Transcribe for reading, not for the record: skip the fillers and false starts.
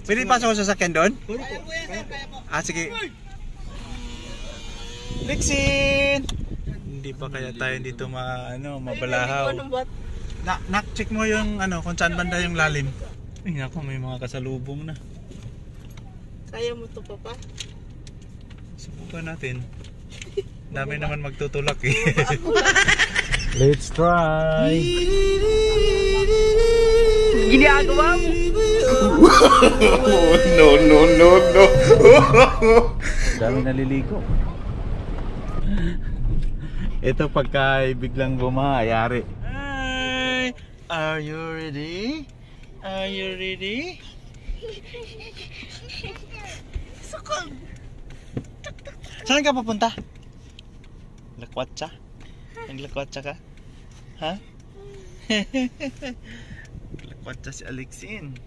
Pwede pasok ko sa sasakyan doon? Kaya po yan, kaya po. Ah, sige. Lexin! Hindi pa kaya tayo dito mabalahaw. Check mo yung kung saan banda yung lalim. Ay, naku, may mga kasalubong na. Kaya mo to, Papa? Subukan natin. Dami naman magtutulak eh. Let's try! Ginagawa mo? No. Dami naliligo. Ito pagka biglang bumayari. Hi! Are you ready? Are you ready? Sukol! Saan ka papunta? Lakwatsa? Naglakwatsa ka? Ha? Lakwatsa si Alexin.